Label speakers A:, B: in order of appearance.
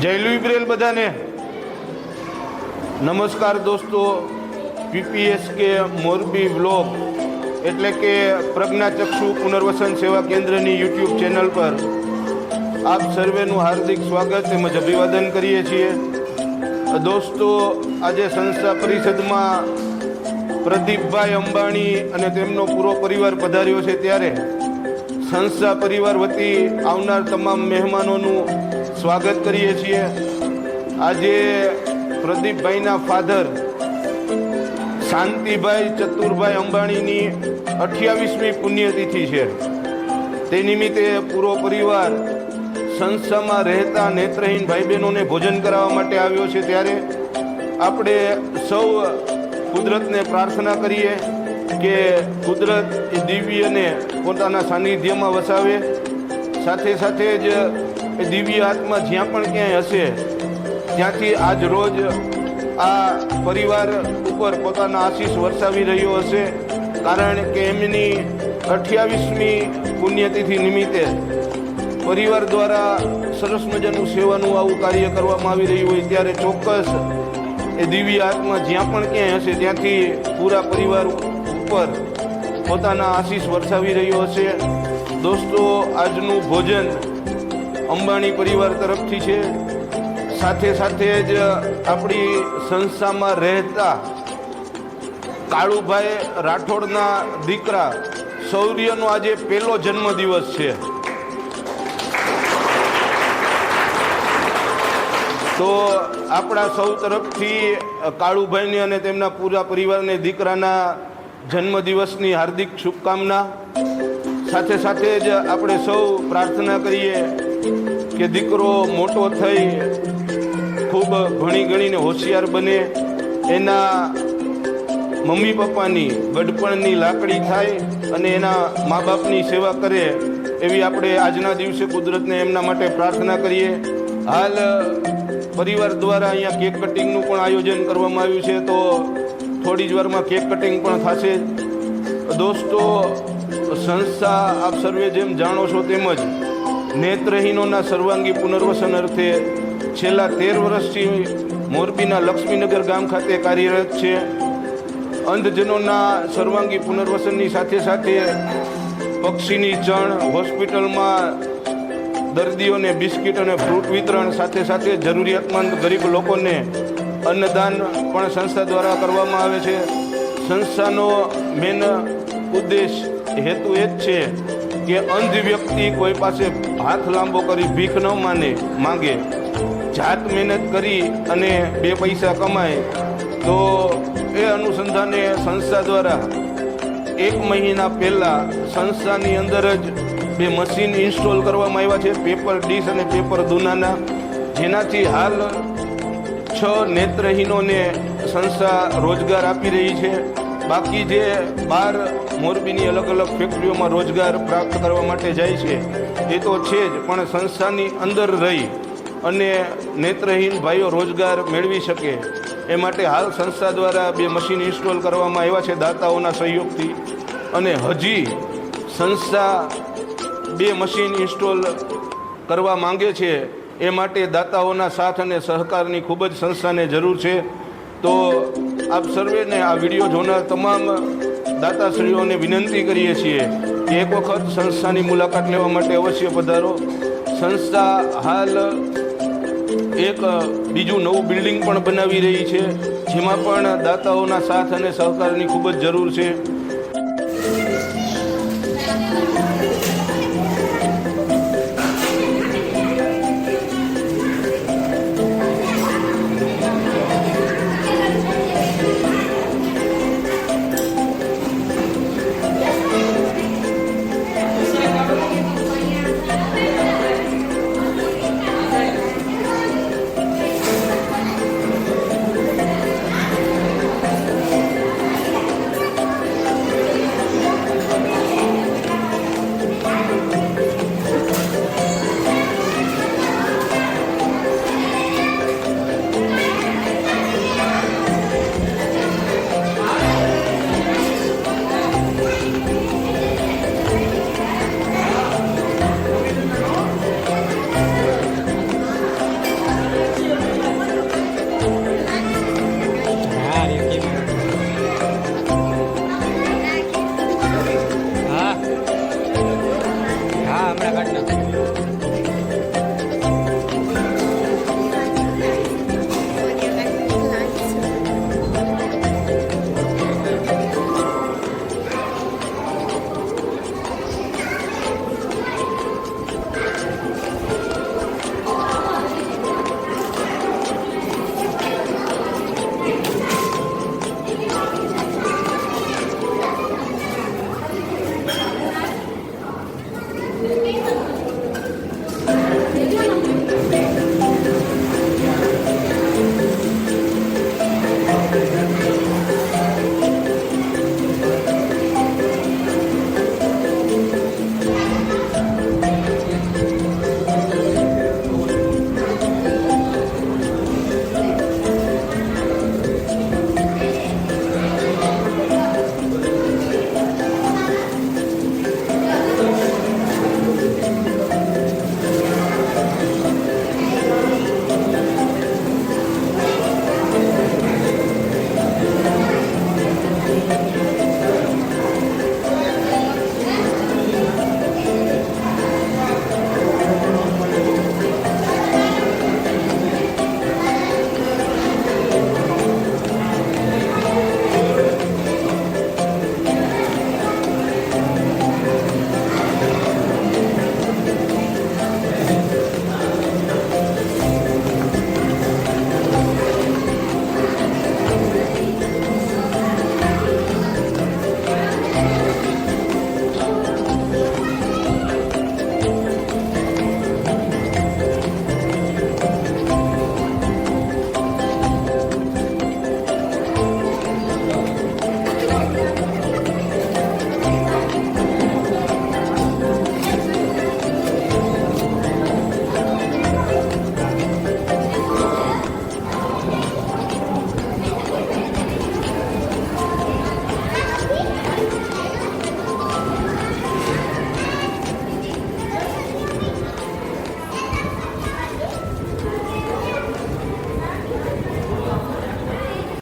A: જય લુઈબ્રેલ બધાને નમસ્કાર દોસ્તો। પીપીએસકે મોરબી વ્લોગ એટલે કે પ્રજ્ઞાચક્ષુ પુનર્વસન સેવા કેન્દ્રની યુટ્યુબ ચેનલ પર આપ સર્વેનું હાર્દિક સ્વાગત તેમજ અભિવાદન કરીએ છીએ। દોસ્તો, આજે સંસ્થા પરિષદમાં પ્રદીપભાઈ અંબાણી અને તેમનો પૂરો પરિવાર પધાર્યો છે, ત્યારે સંસ્થા પરિવાર વતી આવનાર તમામ મહેમાનોનું સ્વાગત કરીએ છીએ। આજે પ્રદીપભાઈના ફાધર શાંતિભાઈ ચતુરભાઈ અંબાણીની 28મી પુણ્યતિથિ છે। તે નિમિત્તે પૂરો પરિવાર સંસ્થામાં રહેતા નેત્રહીન ભાઈ બહેનોને ભોજન કરાવવા માટે આવ્યો છે, ત્યારે આપણે સૌ કુદરતને પ્રાર્થના કરીએ કે કુદરત એ દિવ્યને પોતાના સાનિધ્યમાં વસાવે, સાથે સાથે જ એ દિવ્ય આત્મા જ્યાં પણ ક્યાંય હશે ત્યાંથી આજ રોજ આ પરિવાર ઉપર પોતાના આશીષ વરસાવી રહ્યો હશે, કારણ કે એમની 28મી પુણ્યતિથિ નિમિત્તે પરિવાર દ્વારા સરસ મજાનું સેવાનું આવું કાર્ય કરવામાં આવી રહ્યું હોય, ત્યારે ચોક્કસ એ દિવ્ય આત્મા જ્યાં પણ ક્યાંય હશે ત્યાંથી પૂરા પરિવાર ઉપર પોતાના આશીષ વરસાવી રહ્યો હશે। દોસ્તો, આજનું ભોજન અંબાણી પરિવાર તરફથી છે, સાથે સાથે જ આપણી સંસ્થામાં રહેતા કાળુભાઈ રાઠોડના દીકરા શૌર્યનો આજે પહેલો જન્મદિવસ છે। તો આપણા સૌ તરફથી કાળુભાઈને અને તેમના પૂરા પરિવારને દીકરાના જન્મદિવસની હાર્દિક શુભકામના। સાથે સાથે જ આપણે સૌ પ્રાર્થના કરીએ કે દીકરો મોટો થઈ ખૂબ ભણી ગણીને હોશિયાર બને, એના મમ્મી પપ્પાની ગડપણની લાકડી થાય અને એના મા બાપની સેવા કરે, એવી આપણે આજના દિવસે કુદરતને એમના માટે પ્રાર્થના કરીએ। હાલ પરિવાર દ્વારા અહીંયા કેક કટિંગનું પણ આયોજન કરવામાં આવ્યું છે, તો થોડી જ વારમાં કેક કટિંગ પણ થશે। દોસ્તો, સંસ્થા આપ સર્વે જેમ જાણો છો તેમજ નેત્રહીનોના સર્વાંગી પુનર્વસન અર્થે છેલ્લા 13 વર્ષથી મોરબીના લક્ષ્મીનગર ગામ ખાતે કાર્યરત છે। અંધજનોના સર્વાંગી પુનર્વસનની સાથે સાથે પક્ષીની ચણ, હોસ્પિટલમાં દર્દીઓને બિસ્કિટ અને ફ્રૂટ વિતરણ, સાથે સાથે જરૂરિયાતમંદ ગરીબ લોકોને અન્નદાન પણ સંસ્થા દ્વારા કરવામાં આવે છે। સંસ્થાનો મેન ઉદ્દેશ હેતુ એ જ છે કે અંધ વ્યક્તિ કોઈ પાસે હાથ લાંબો કરી ભીખ ન માંગે, જાત મહેનત કરી અને 2 પૈસા કમાય, તો એ અનુસંધાને સંસ્થા દ્વારા 1 મહિના પહેલાં સંસ્થાની અંદર જ 2 મશીન ઇન્સ્ટોલ કરવામાં આવ્યા છે, પેપર ડીશ અને પેપર દૂનાના, જેનાથી હાલ 6 નેત્રહીનોને સંસ્થા રોજગાર આપી રહી છે। બાકી જે 12 મોરબીની અલગ અલગ ફેક્ટરીઓમાં રોજગાર પ્રાપ્ત કરવા માટે જાય છે એ તો છે જ, પણ સંસ્થાની અંદર રહી અને નેત્રહીન ભાઈઓ રોજગાર મેળવી શકે એ માટે હાલ સંસ્થા દ્વારા 2 મશીન ઇન્સ્ટોલ કરવામાં આવ્યા છે દાતાઓના સહયોગથી, અને હજી સંસ્થા 2 મશીન ઇન્સ્ટોલ કરવા માંગે છે, એ માટે દાતાઓના સાથ અને સહકારની ખૂબ જ સંસ્થાને જરૂર છે। તો આપ સર્વેને આ વિડીયો જોનાર તમામ દાતાશ્રીઓને વિનંતી કરીએ છીએ કે એક વખત સંસ્થાની મુલાકાત લેવા માટે અવશ્ય પધારો। સંસ્થા હાલ એક બીજું નવું બિલ્ડિંગ પણ બનાવી રહી છે, જેમાં પણ દાતાઓના સાથ અને સહકારની ખૂબ જ જરૂર છે।